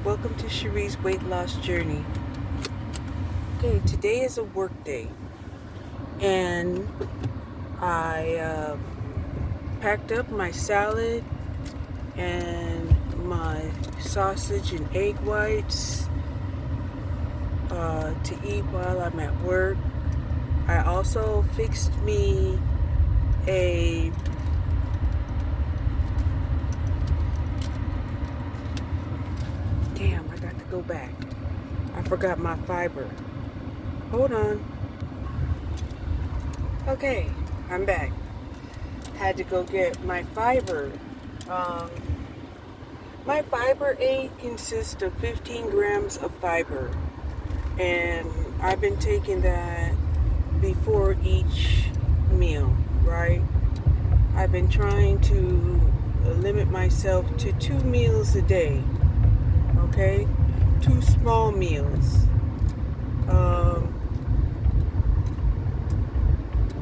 Welcome to Cherie's weight loss journey. Okay, today is a work day, and I packed up my salad and my sausage and egg whites to eat while I'm at work. I also fixed me a Damn, I got to go back. I forgot my fiber. Hold on. Okay, I'm back. Had to go get my fiber. My fiber aid consists of 15 grams of fiber, and I've been taking that before each meal, right? I've been trying to limit myself to 2 meals a day, okay? 2 small meals.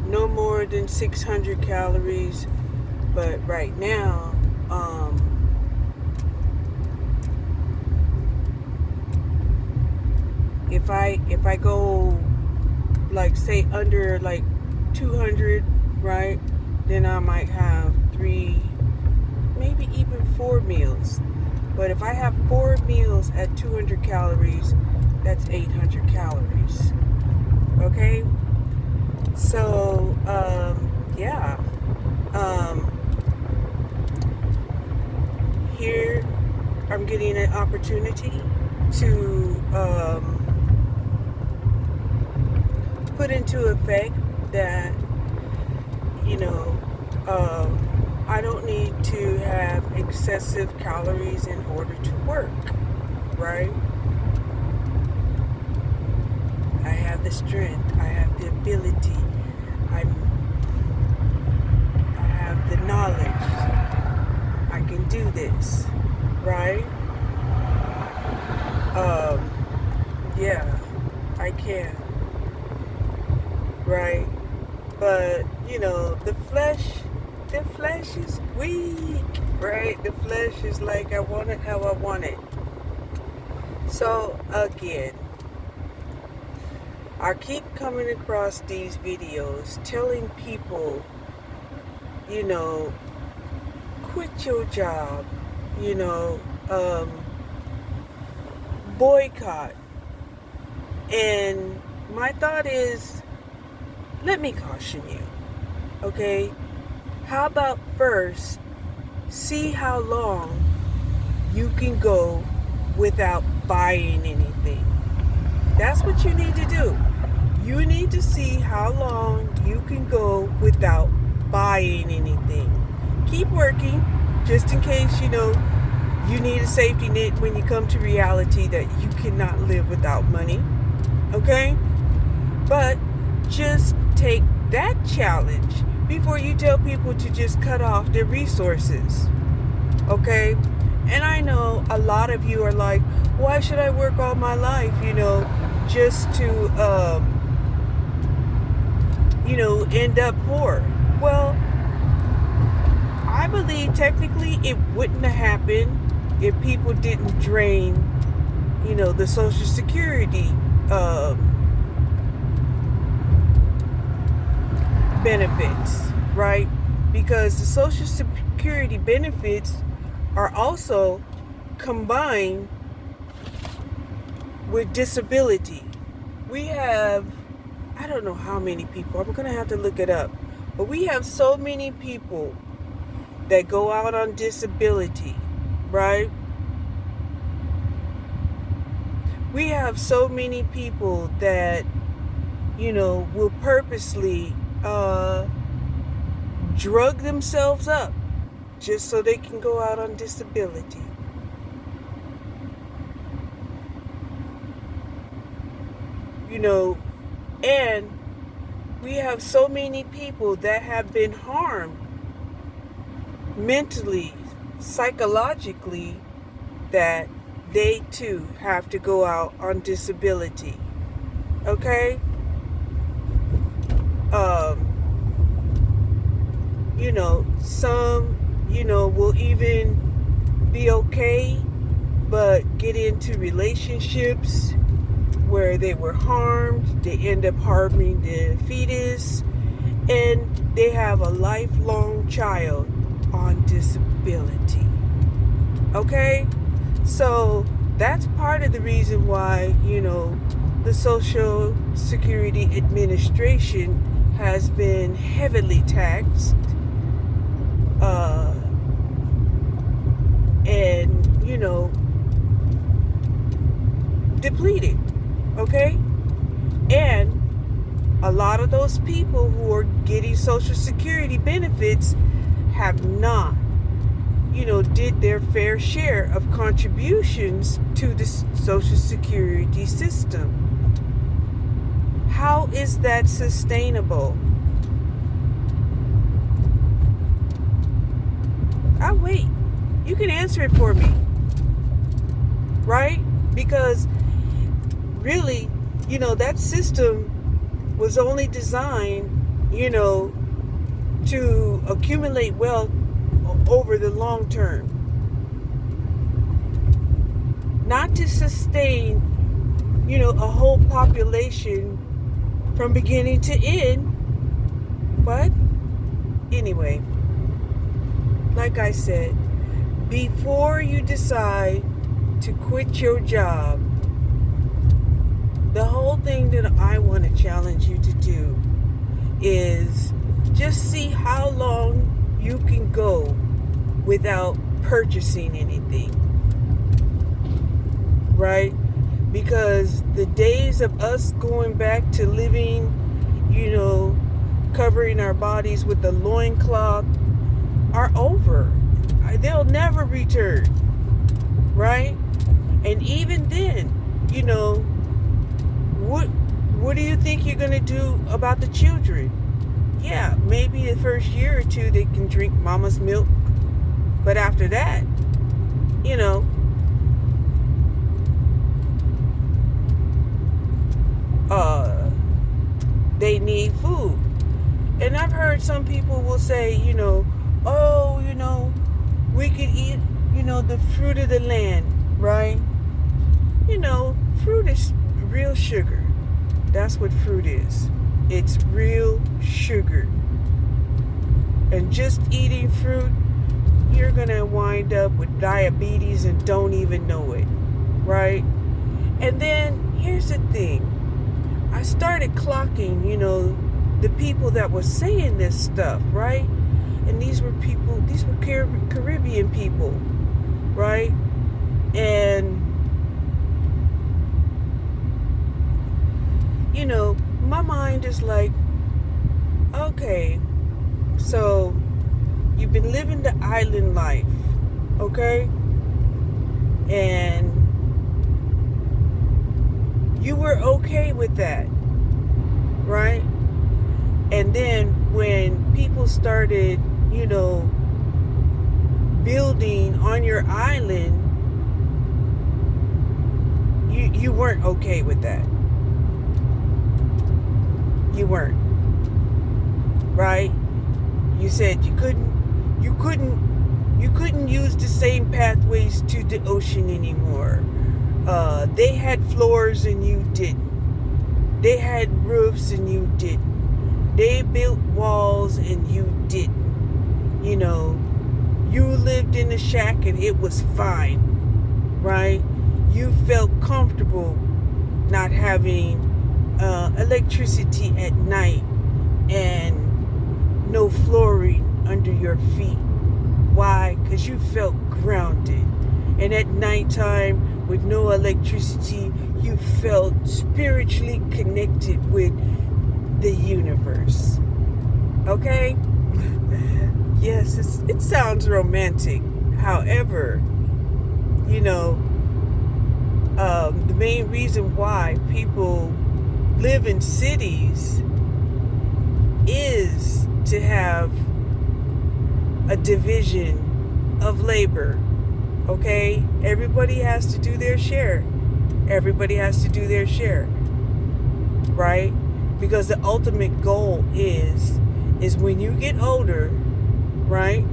No more than 600 calories, but right now, if I go like say under like 200, right, then I might have 3, maybe even 4 meals. But if I have 4 meals at 200 calories, that's 800 calories. Okay? So, yeah. Here I'm getting an opportunity to put into effect that, I don't need to have excessive calories in order to work, right? I have the strength, I have the ability, I have the knowledge, I can do this, right? Yeah, I can, right? But, the flesh is weak, right? The flesh is like, I want it how I want it. So, again, I keep coming across these videos telling people, quit your job, boycott. And my thought is, let me caution you, okay? How about first, see how long you can go without buying anything. That's what you need to do. You need to see how long you can go without buying anything. Keep working, just in case, you need a safety net when you come to reality that you cannot live without money. Okay? But just take that challenge before you tell people to just cut off their resources. Okay? And I know a lot of you are like, why should I work all my life, just to, end up poor? Well, I believe technically it wouldn't have happened if people didn't drain, the Social Security benefits, right? Because the Social Security benefits are also combined with disability. We have, I don't know how many people, I'm going to have to look it up, but we have so many people that go out on disability, right? We have so many people that, will purposely drug themselves up just so they can go out on disability. And we have so many people that have been harmed mentally, psychologically, that they too have to go out on disability. Okay? Some, will even be okay but get into relationships where they were harmed. They end up harming the fetus, and they have a lifelong child on disability. Okay? So that's part of the reason why, the Social Security Administration has been heavily taxed and, depleted. Okay? And a lot of those people who are getting Social Security benefits have not, did their fair share of contributions to the Social Security system. How is that sustainable? I'll wait. You can answer it for me. Right? Because really, that system was only designed, to accumulate wealth over the long term. Not to sustain, a whole population from beginning to end. But anyway, like I said, before you decide to quit your job, the whole thing that I want to challenge you to do is just see how long you can go without purchasing anything. Right? Because the days of us going back to living, covering our bodies with the loincloth are over. They'll never return. Right? And even then, what do you think you're going to do about the children? Yeah, maybe the first year or two they can drink mama's milk. But after that, they need food. And I've heard some people will say, we could eat, the fruit of the land, right? Fruit is real sugar. That's what fruit is. It's real sugar. And just eating fruit, you're going to wind up with diabetes and don't even know it, right? And then here's the thing. I started clocking, the people that were saying this stuff, right? And these were Caribbean people, right? And, my mind is like, okay, so you've been living the island life, okay? And you were okay with that, right? And then when people started, building on your island, you weren't okay with that. You weren't. Right? You said you couldn't use the same pathways to the ocean anymore. They had floors and you didn't. They had roofs and you didn't. They built walls and you didn't. You lived in a shack and it was fine, right? You felt comfortable not having electricity at night and no flooring under your feet. Why? Because you felt grounded. And at nighttime, with no electricity, you felt spiritually connected with the universe. Okay? Yes, it sounds romantic. However, the main reason why people live in cities is to have a division of labor. Okay? Everybody has to do their share. Everybody has to do their share. Right? Because the ultimate goal is when you get older, right,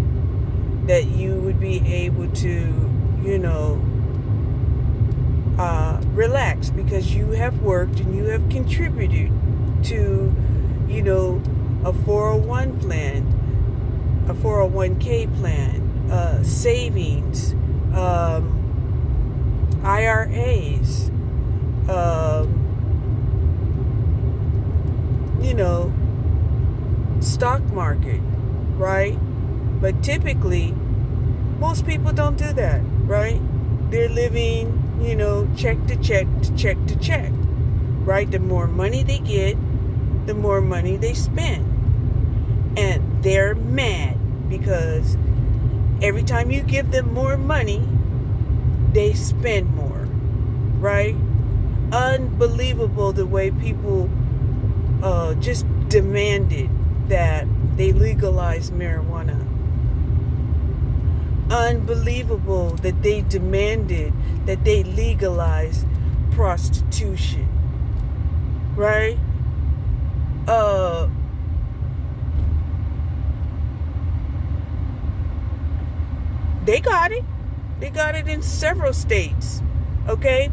that you would be able to, tax because you have worked and you have contributed to, a 401 plan, a 401k plan, savings, IRAs, stock market, right? But typically, most people don't do that, right? They're living, check to check to check to check, right? The more money they get, the more money they spend. And they're mad because every time you give them more money, they spend more, right? Unbelievable the way people just demanded that they legalize marijuana. Unbelievable that they demanded that they legalize prostitution, right? They got it. They got it in several states, okay?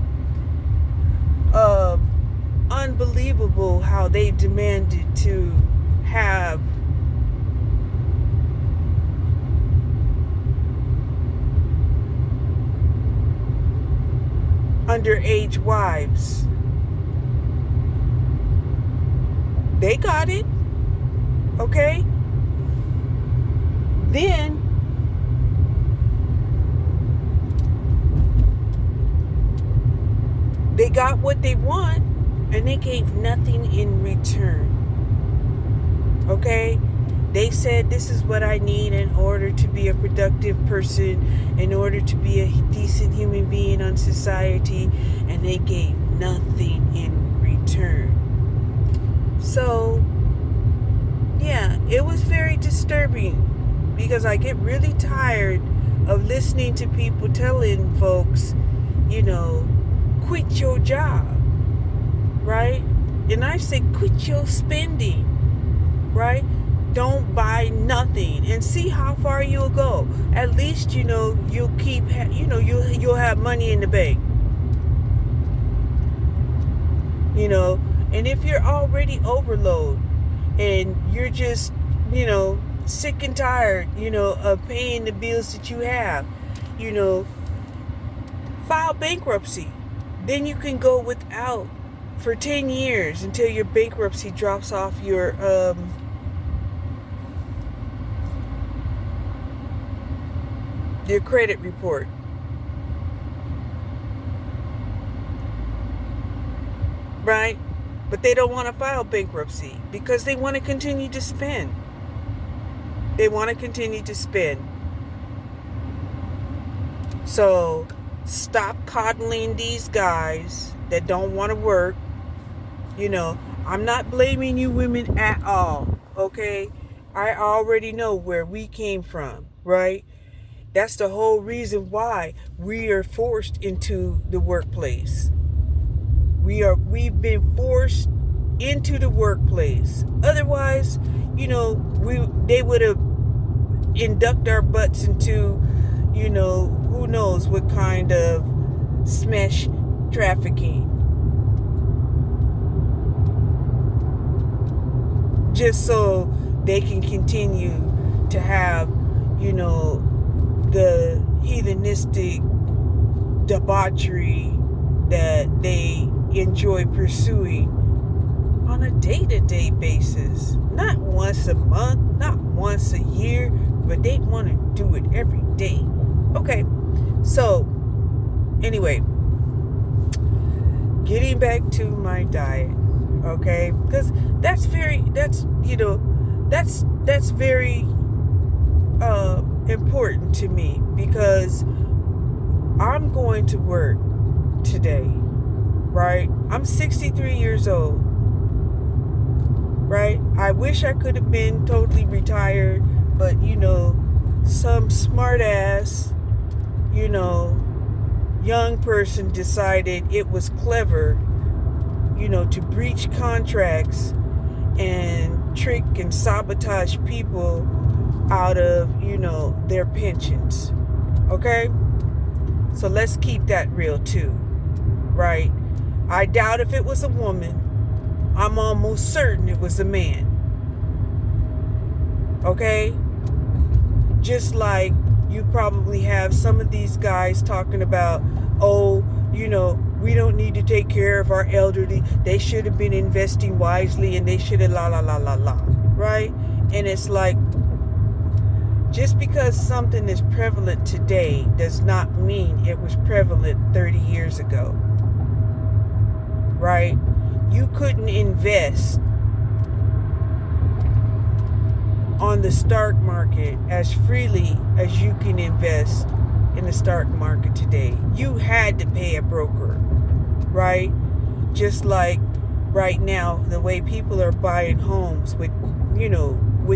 Unbelievable how they demanded to have underage wives. They got it, okay? Then they got what they want and they gave nothing in return. Okay? They said, this is what I need in order to be a productive person, in order to be a decent human being on society, and they gave nothing in return. So, yeah, it was very disturbing because I get really tired of listening to people telling folks, quit your job, right? And I say, quit your spending, right? Don't buy nothing and see how far you'll go. At least, you'll keep, you'll have money in the bank, and if you're already overload and you're just, sick and tired, of paying the bills that you have, file bankruptcy. Then you can go without for 10 years until your bankruptcy drops off your credit report. Right? But they don't want to file bankruptcy because they want to continue to spend. They want to continue to spend. So stop coddling these guys that don't want to work. I'm not blaming you women at all, okay? I already know where we came from, right? That's the whole reason why we are forced into the workplace. We've been forced into the workplace. Otherwise, they would have inducted our butts into, who knows what kind of smash trafficking. Just so they can continue to have, the heathenistic debauchery that they enjoy pursuing on a day-to-day basis. Not once a month, not once a year, but they want to do it every day. Okay, so anyway, getting back to my diet, okay, because that's very important to me, because I'm going to work today, right? I'm 63 years old, right? I wish I could have been totally retired, but some smart ass, young person decided it was clever, to breach contracts and trick and sabotage people out of, their pensions. Okay? So let's keep that real too, right? I doubt if it was a woman. I'm almost certain it was a man. Okay? Just like you probably have some of these guys talking about, oh, we don't need to take care of our elderly. They should have been investing wisely and they should have right? And it's like, just because something is prevalent today does not mean it was prevalent 30 years ago, right? You couldn't invest on the stock market as freely as you can invest in the stock market today. You had to pay a broker, right? Just like right now, the way people are buying homes with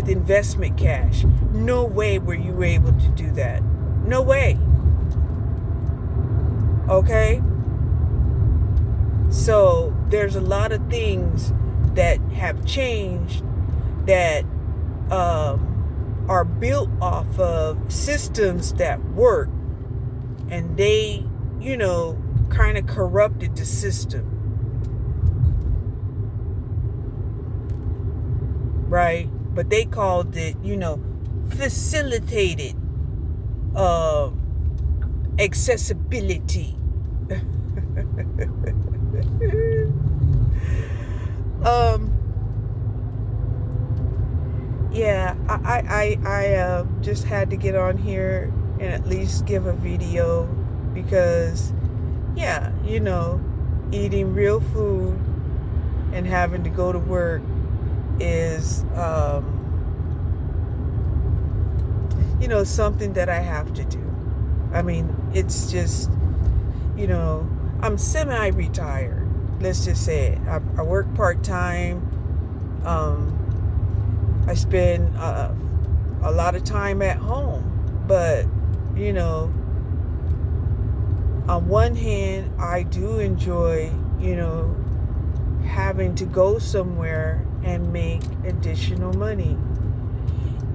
investment cash. No way were you able to do that. No way. Okay? So there's a lot of things that have changed that are built off of systems that work, and they, kind of corrupted the system. Right? But they called it, facilitated accessibility. Yeah, I just had to get on here and at least give a video because, yeah, eating real food and having to go to work is, something that I have to do. I mean, it's just, I'm semi-retired. Let's just say it. I work part-time. I spend a lot of time at home. But, on one hand, I do enjoy, having to go somewhere and make additional money.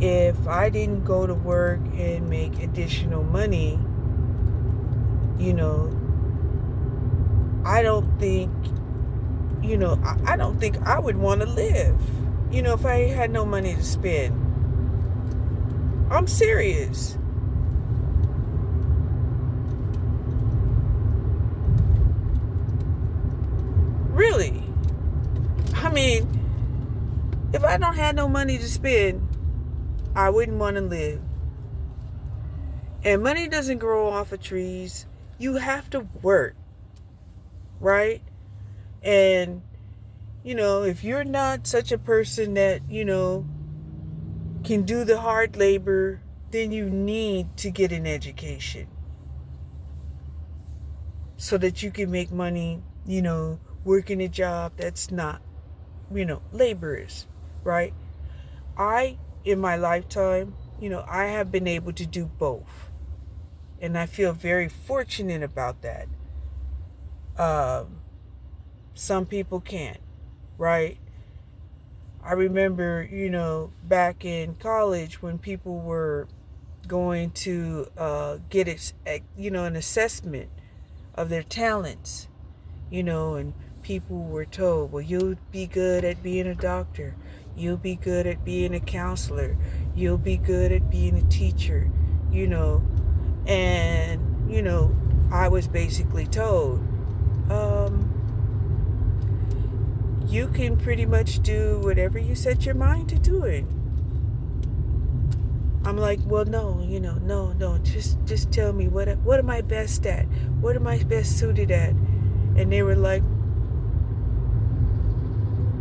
If I didn't go to work and make additional money, I don't think, I don't think I would want to live, if I had no money to spend. I'm serious. Really. I mean, if I don't have no money to spend, I wouldn't want to live. And money doesn't grow off of trees. You have to work, right? And, if you're not such a person that, can do the hard labor, then you need to get an education so that you can make money, working a job that's not, laborious, right? In my lifetime, I have been able to do both. And I feel very fortunate about that. Some people can't, right? I remember, back in college when people were going to get an assessment of their talents, and people were told, well, you'll be good at being a doctor. You'll be good at being a counselor. You'll be good at being a teacher, and, I was basically told, you can pretty much do whatever you set your mind to doing. I'm like, well, no, no, just tell me what am I best at? What am I best suited at? And they were like,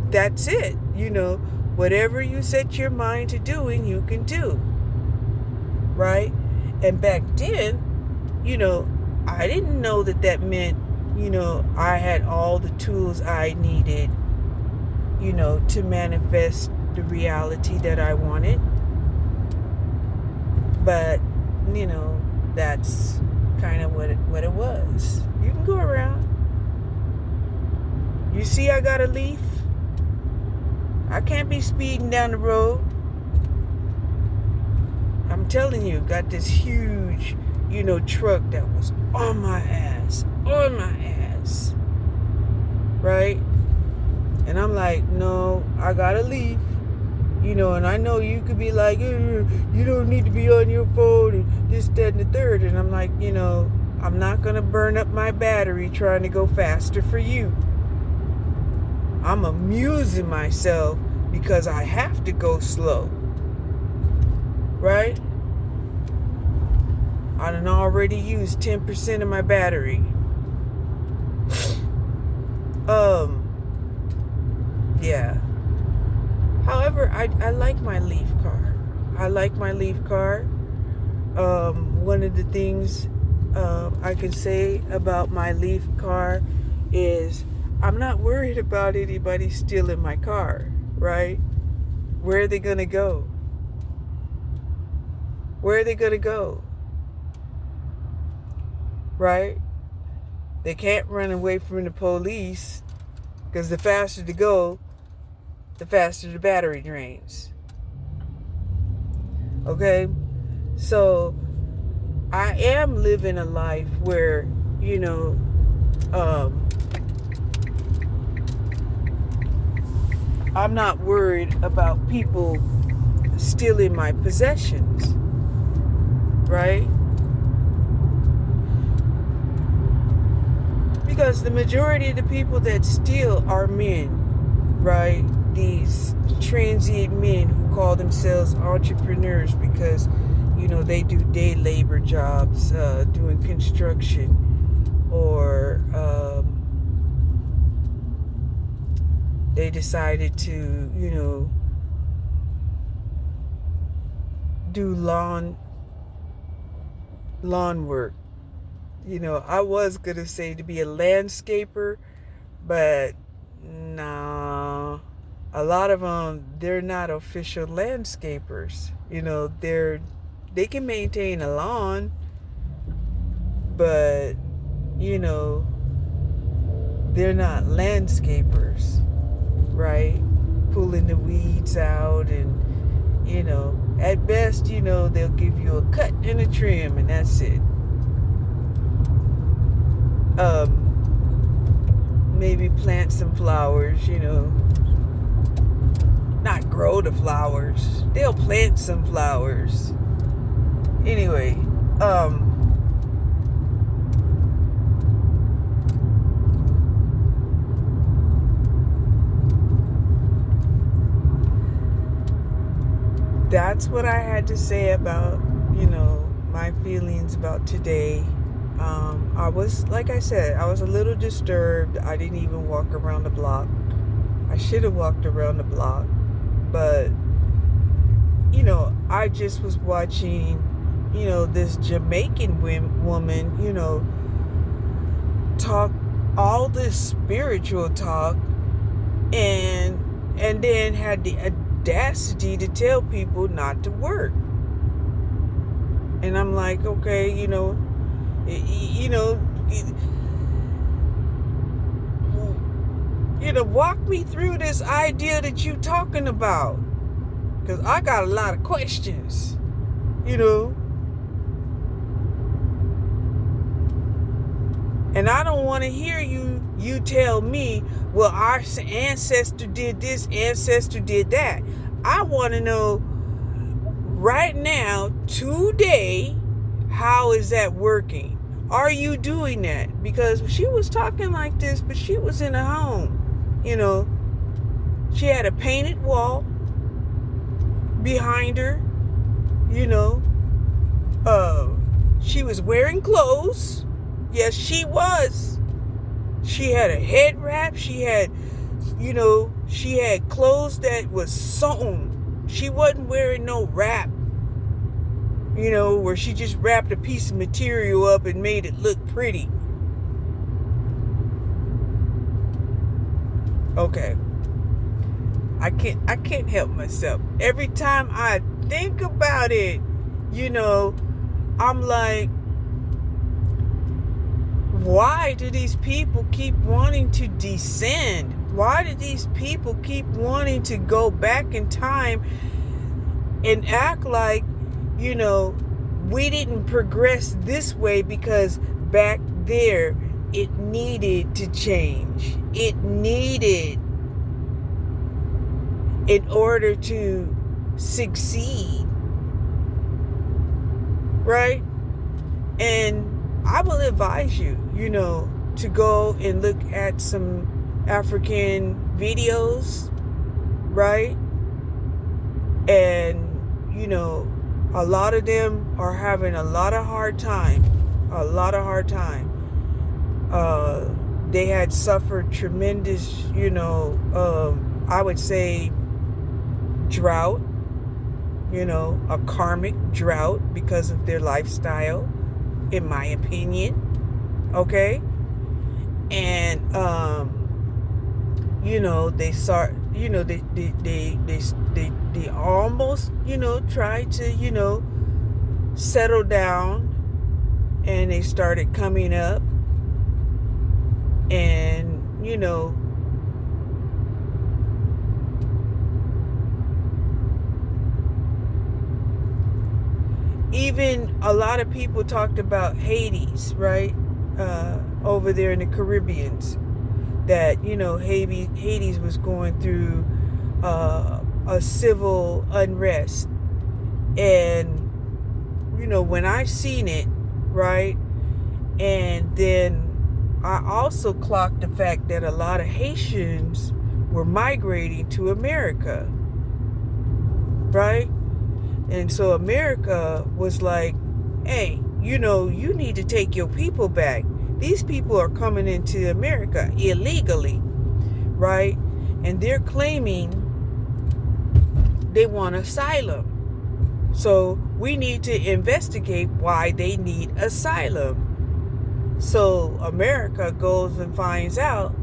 that's it, whatever you set your mind to doing, you can do, right? And back then, I didn't know that meant, I had all the tools I needed, to manifest the reality that I wanted. But, that's kind of what it was. You can go around. You see I got a leaf? I can't be speeding down the road. I'm telling you, got this huge, truck that was on my ass. right? And I'm like, no, I gotta leave. And I know you could be like, you don't need to be on your phone and this, that, and the third. And I'm like, I'm not going to burn up my battery trying to go faster for you. I'm amusing myself because I have to go slow. Right? I done already used 10% of my battery. Yeah. However, I like my Leaf car. One of the things I can say about my Leaf car is I'm not worried about anybody stealing my car, right? Where are they going to go? Where are they going to go? Right? They can't run away from the police because the faster they go, the faster the battery drains. Okay? So I am living a life where, I'm not worried about people stealing my possessions. Right? Because the majority of the people that steal are men. Right? These transient men who call themselves entrepreneurs because, they do day labor jobs, doing construction, or they decided to, do lawn work. I was going to say to be a landscaper, but no. A lot of them, they're not official landscapers. They can maintain a lawn, but, they're not landscapers, right? Pulling the weeds out and, at best, they'll give you a cut and a trim and that's it. Maybe plant some flowers, not grow the flowers. They'll plant some flowers. Anyway, that's what I had to say about, my feelings about today. I was, like I said, I was a little disturbed. I didn't even walk around the block. I should have walked around the block. But, I just was watching, this Jamaican woman, talk all this spiritual talk and then had the audacity to tell people not to work. And I'm like, okay, walk me through this idea that you talking about, because I got a lot of questions, and I don't want to hear you tell me, well, our ancestor did this, ancestor did that. I want to know right now, today, how is that working? Are you doing that? Because she was talking like this, but she was in a home. She had a painted wall behind her. She was wearing clothes. Yes, she was. She had a head wrap. She had clothes that was sewn. She wasn't wearing no wrap. Where she just wrapped a piece of material up and made it look pretty. Okay. I can't help myself. Every time I think about it, I'm like, why do these people keep wanting to descend? Why do these people keep wanting to go back in time and act like, we didn't progress this way because back there it needed to change? it needed in order to succeed, right? And I will advise you, to go and look at some African videos, right? And, a lot of them are having a lot of hard time. They had suffered tremendous, I would say drought, a karmic drought because of their lifestyle, in my opinion. Okay. And, they start, they almost, try to, settle down, and they started coming up, and, even a lot of people talked about Hades, right? Over there in the Caribbeans, that, Hades was going through a civil unrest. And, when I seen it, right? And then I also clocked the fact that a lot of Haitians were migrating to America, right? And so America was like, hey, you need to take your people back. These people are coming into America illegally, right? And they're claiming they want asylum. So we need to investigate why they need asylum. So America goes and finds out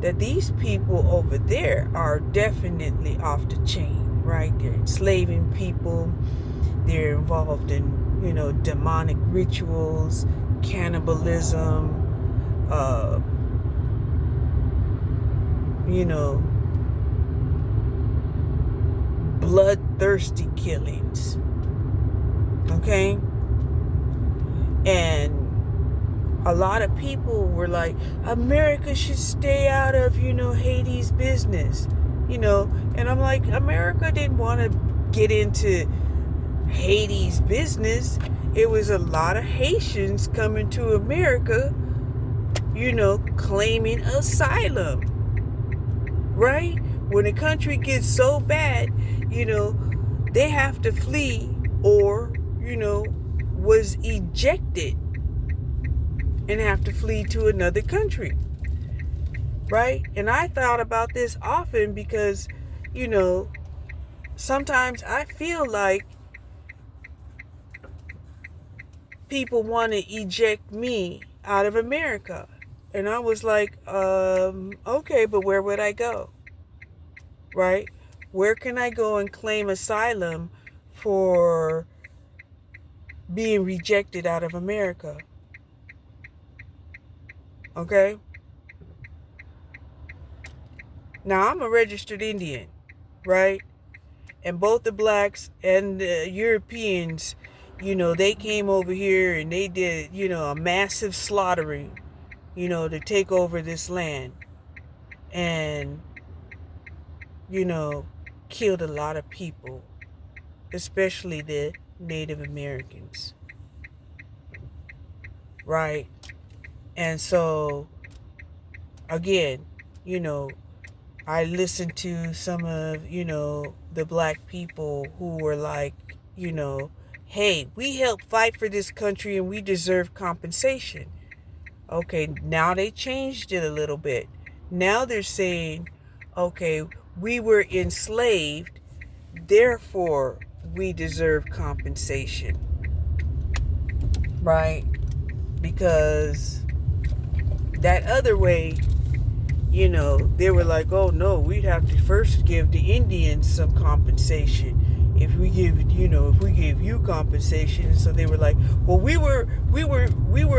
that these people over there are definitely off the chain, right? They're enslaving people. They're involved in, demonic rituals, cannibalism, bloodthirsty killings. Okay? And a lot of people were like, America should stay out of, Haiti's business. And I'm like, America didn't want to get into Haiti's business. It was a lot of Haitians coming to America, claiming asylum, right? When a country gets so bad, they have to flee, or, was ejected and have to flee to another country, right? And I thought about this often because, sometimes I feel like people want to eject me out of America. And I was like, okay, but where would I go? Right? Where can I go and claim asylum for being rejected out of America? Okay? Now, I'm a registered Indian, right? And both the blacks and the Europeans, they came over here and they did, a massive slaughtering, to take over this land. And, killed a lot of people, especially the Native Americans. Right? And so, again, I listened to some of, the black people who were like, hey, we helped fight for this country and we deserve compensation. Okay, now they changed it a little bit. Now they're saying, okay, we were enslaved, therefore we deserve compensation. Right? Because that other way, they were like, oh no, we'd have to first give the Indians some compensation. If we give you compensation. So they were like, well, we were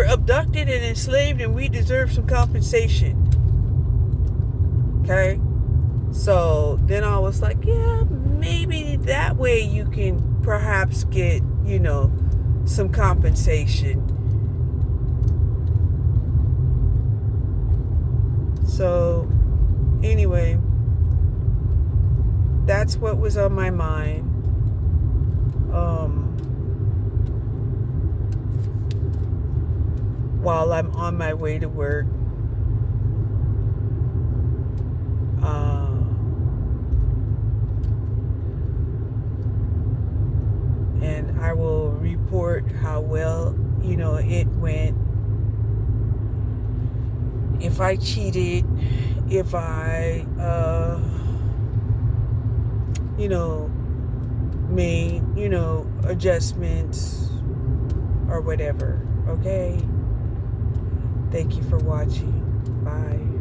abducted and enslaved and we deserve some compensation. Okay? So then I was like, yeah, maybe that way you can perhaps get, some compensation. So anyway, that's what was on my mind. While I'm on my way to work. And I will report how well, it went. If I cheated, if I, made, adjustments or whatever. Okay? Thank you for watching. Bye.